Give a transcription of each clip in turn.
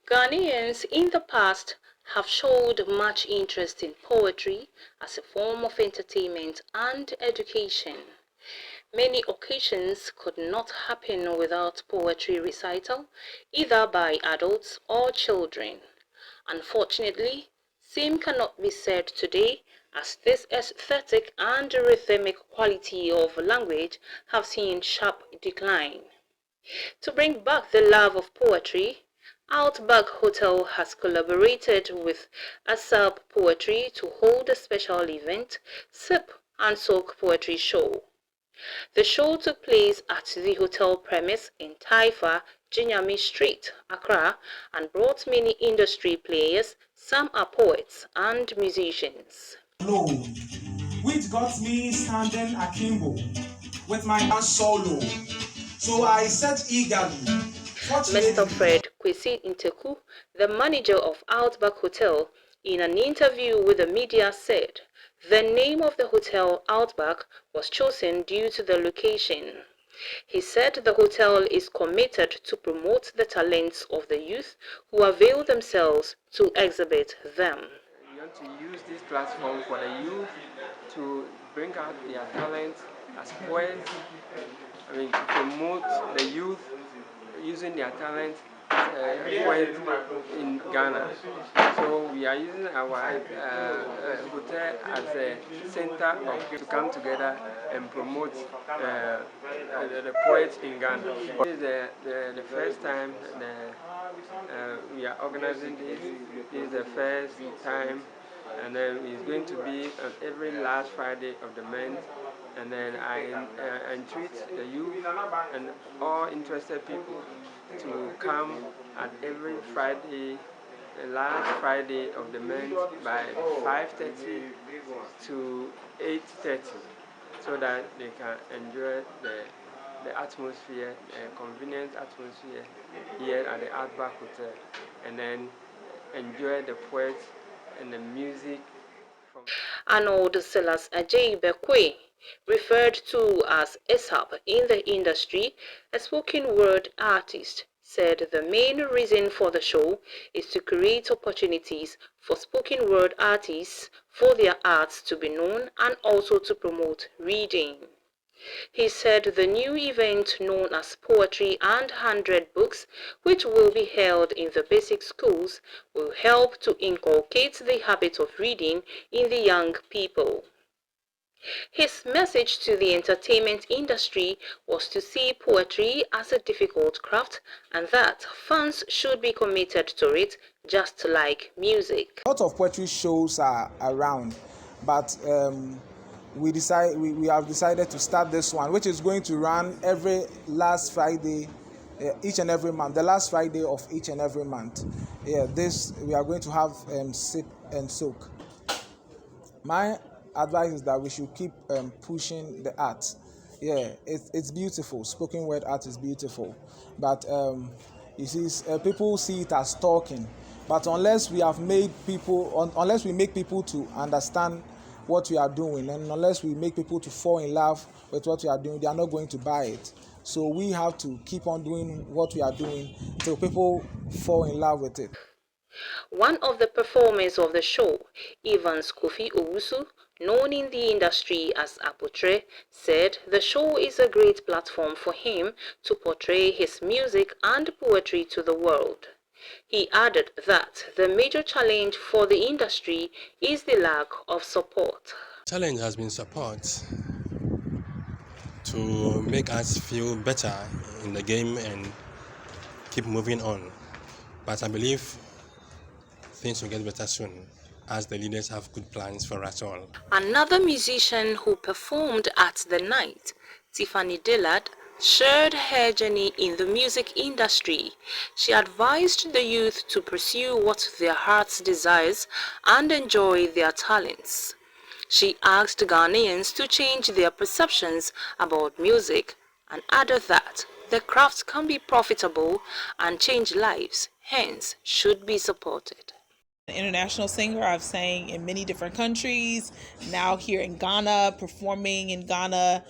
Ghanaians in the past have showed much interest in poetry as a form of entertainment and education. Many occasions could not happen without poetry recital, either by adults or children. Unfortunately, same cannot be said today, as this aesthetic and rhythmic quality of language have seen sharp decline. To bring back the love of poetry, Outback Hotel has collaborated with ASAP Poetry to hold a special event, Sip and Soak Poetry Show. The show took place at the hotel premise in Taifa, Jinyami Street, Accra, and brought many industry players. Some are poets and musicians. Low, which got me standing akimbo with my dance solo. So I sat eagerly. Mr. Fred Kwesi Inteku, the manager of Outback Hotel, in an interview with the media said the name of the hotel Outback was chosen due to the location. He said the hotel is committed to promote the talents of the youth who avail themselves to exhibit them. We want to use this platform for the youth to bring out their talents as poets, to promote the youth using their talent poets in Ghana. So we are using our hotel as a center to come together and promote the poets in Ghana. This is the first time we are organizing this. This is the first time, and then it's going to be on every last Friday of the month. And then I entreat the youth and all interested people to come at every Friday, the last Friday of the month by 5:30 to 8:30, so that they can enjoy the atmosphere, the convenient atmosphere here at the Outback Hotel, and then enjoy the poets and the music. Arnold Silas Ajay-Bekwe, referred to as ASAP in the industry, a spoken word artist, said the main reason for the show is to create opportunities for spoken word artists for their arts to be known and also to promote reading. He said the new event known as Poetry and 100 Books, which will be held in the basic schools, will help to inculcate the habit of reading in the young people. His message to the entertainment industry was to see poetry as a difficult craft and that fans should be committed to it just like music. A lot of poetry shows are around, but we have decided to start this one, which is going to run every last Friday, each and every month. The last Friday of each and every month. This we are going to have sip and soak. My advice is that we should keep pushing the art. It's beautiful. Spoken word art is beautiful, but you see, people see it as talking. But unless we make people to understand what we are doing, and unless we make people to fall in love with what we are doing, they are not going to buy it. So we have to keep on doing what we are doing till people fall in love with it. One of the performers of the show, Evans Kofi Owusu, known in the industry as Apotre, said the show is a great platform for him to portray his music and poetry to the world. He added that the major challenge for the industry is the lack of support. Challenge has been support to make us feel better in the game and keep moving on. But I believe things will get better soon, as the leaders have good plans for us all. Another musician who performed at the night, Tiffany Dillard, shared her journey in the music industry. She advised the youth to pursue what their hearts desires and enjoy their talents. She asked Ghanaians to change their perceptions about music and added that the craft can be profitable and change lives, hence should be supported. International singer. I've sang in many different countries. Now here in Ghana, performing in Ghana.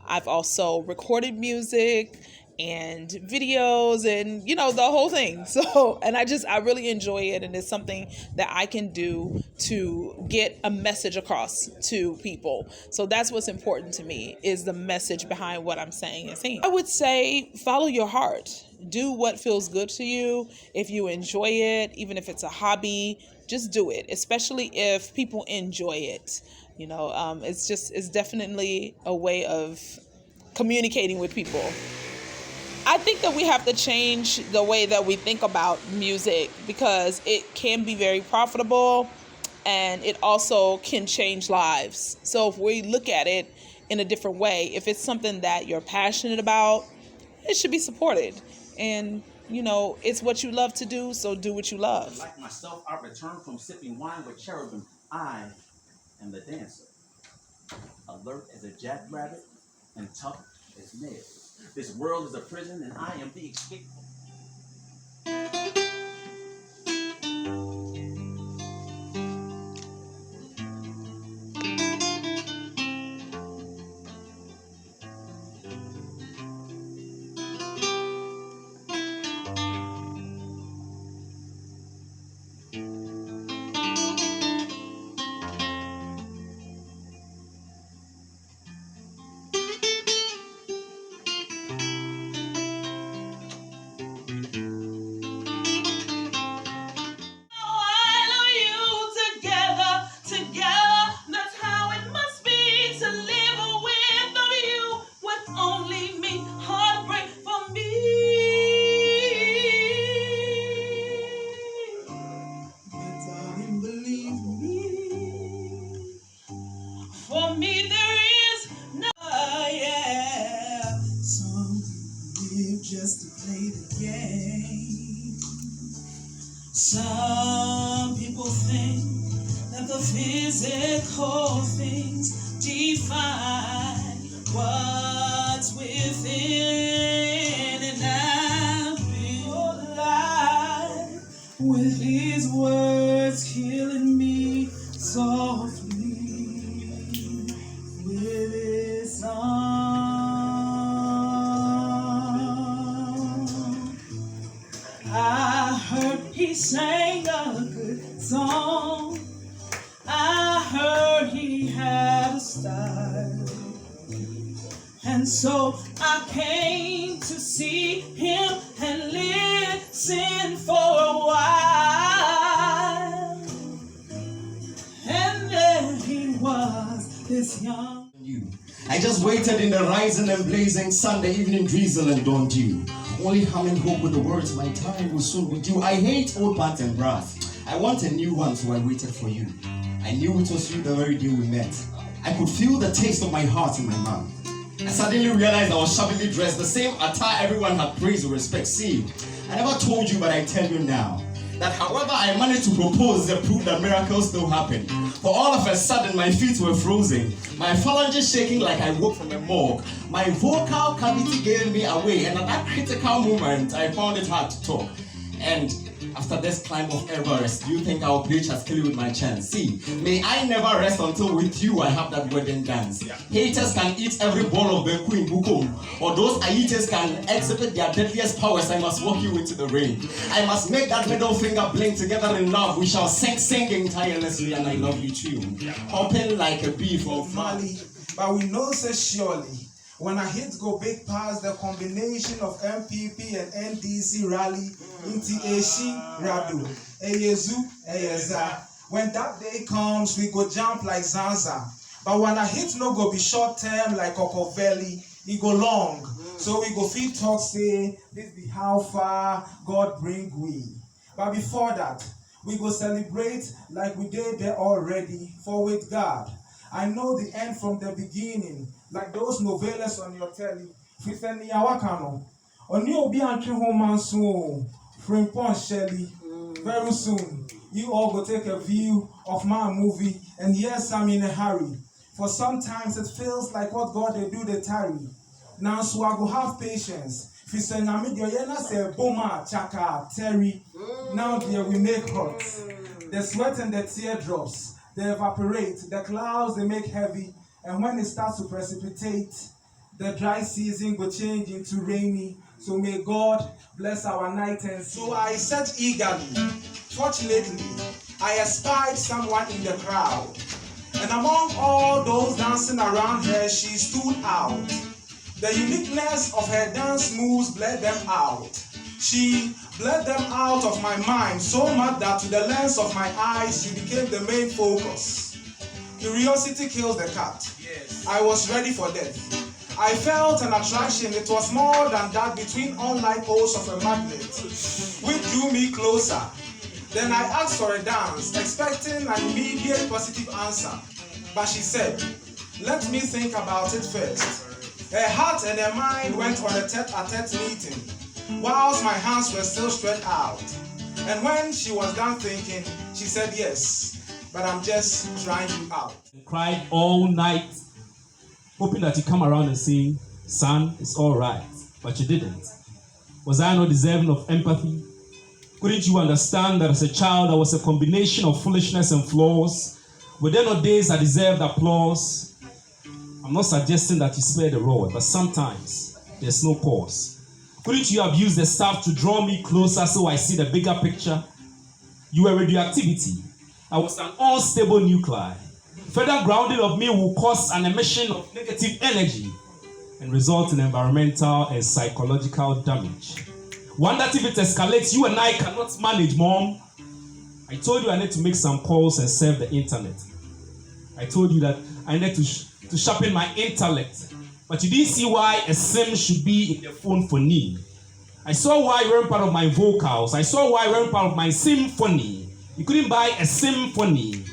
I've also recorded music and videos and the whole thing. So, and I really enjoy it, and it's something that I can do to get a message across to people. So that's what's important to me, is the message behind what I'm saying and singing. I would say follow your heart. Do what feels good to you. If you enjoy it, even if it's a hobby, just do it, especially if people enjoy it. It's definitely a way of communicating with people. I think that we have to change the way that we think about music, because it can be very profitable and it also can change lives. So if we look at it in a different way, if it's something that you're passionate about, it should be supported. And it's what you love to do, so do what you love. Like myself, I return from sipping wine with cherubim. I am the dancer, alert as a jackrabbit and tough as nails. This world is a prison, and I am the escape. For me, there is no. Yeah. Some live just to play the game. Some people think that the physical things define what's within, and I feel alive with his words killing me softly. I heard he sang a good song. I heard he had a style. And so I came to see him and listen for a while. And there he was, this young. I just waited in the rising and blazing sun, the evening drizzle and dawn dew. Only humming hope with the words, my time will soon be due. I hate old parts and brass. I want a new one, so I waited for you. I knew it was you the very day we met. I could feel the taste of my heart in my mouth. I suddenly realized I was shabbily dressed, the same attire everyone had praised or respect. See, I never told you, but I tell you now, that however I managed to propose the proof that miracles still happen. For all of a sudden, my feet were frozen, my phalanges shaking like I woke from a morgue. My vocal cavity gave me away, and at that critical moment, I found it hard to talk. And after this climb of Everest, do you think I'll play Chaskili with my chance? See, may I never rest until with you I have that wedding dance. Yeah. Haters can eat every ball of the queen bukom, or those Aitas can exhibit their deadliest powers. I must walk you into the rain. I must make that middle finger blink together in love. We shall sing tirelessly, and I love you too. Yeah. Hopping like a bee from Mali, but we know so surely. When a hit go big past the combination of MPP and NDC rally into Eshi Radu, Eyezu, Eyeza. When that day comes, we go jump like Zanza. But when a hit no go be short term like Okovelli, it go long. So we go fit talk say, this be how far God bring we. But before that, we go celebrate like we did there already, for with God. I know the end from the beginning, like those novellas on your telly. Fifeni Yawakano. Oni obi antwe ho manso o. Frimpon Shelley. Very soon, you all go take a view of my movie, and yes, I'm in a hurry. For sometimes it feels like what God they do they tarry. Now so I go have patience. Fisenyami Diana say Boma Chaka Terry. Now dear we make hot. The sweat and the teardrops they evaporate, the clouds they make heavy, and when it starts to precipitate, the dry season will change into rainy. So may God bless our night. And so I said eagerly. Fortunately, I espied someone in the crowd, and among all those dancing around her, she stood out. The uniqueness of her dance moves bled them out. She bled them out of my mind so much that to the lens of my eyes, she became the main focus. Curiosity kills the cat. Yes. I was ready for death. I felt an attraction. It was more than that between unlike poles of a magnet, which drew me closer. Then I asked for a dance, expecting an immediate positive answer. But she said, let me think about it first. Her heart and her mind went on a tete-a-tete meeting, whilst my hands were still stretched out. And when she was done thinking, she said yes, but I'm just trying you out. Cried all night, hoping that you come around and say, son, it's all right, but you didn't. Was I not deserving of empathy? Couldn't you understand that as a child I was a combination of foolishness and flaws? Were there not days I deserved applause? I'm not suggesting that you spare the rod, but sometimes there's no cause. Couldn't you have used the staff to draw me closer so I see the bigger picture? You were radioactivity. I was an unstable nuclei. Further grounding of me will cause an emission of negative energy and result in environmental and psychological damage. One that if it escalates, you and I cannot manage, Mom. I told you I need to make some calls and surf the internet. I told you that I need to sharpen my intellect. But you didn't see why a SIM should be in the phone for me. I saw why you weren't part of my vocals. I saw why you weren't part of my symphony. You couldn't buy a symphony.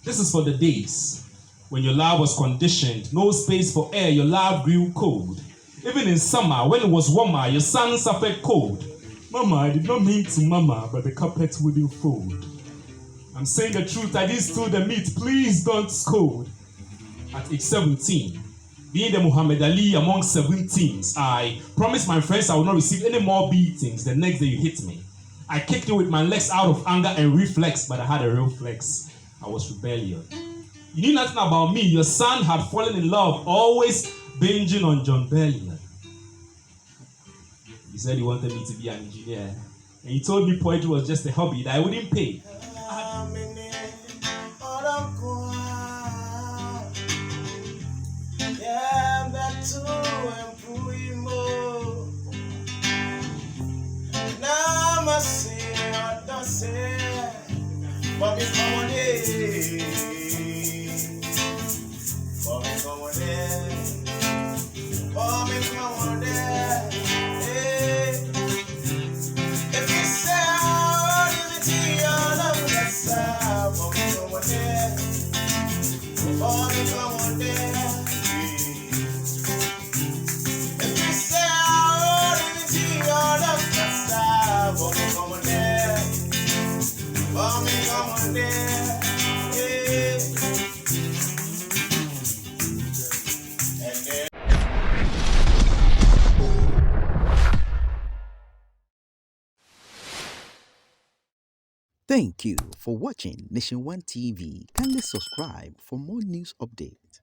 This is for the days when your love was conditioned. No space for air, your love grew cold. Even in summer, when it was warmer, your son suffered cold. Mama, I did not mean to mama, but the carpet wouldn't fold. I'm saying the truth, I didn't steal the meat, please don't scold. At age 17, being the Muhammad Ali among 17s, I promised my friends I would not receive any more beatings the next day you hit me. I kicked you with my legs out of anger and reflex, but I had a real flex. I was rebellion. You knew nothing about me. Your son had fallen in love, always binging on John Bellion. He said he wanted me to be an engineer. And he told me poetry was just a hobby that I wouldn't pay. Thank you for watching Nation One TV. Kindly subscribe for more news updates.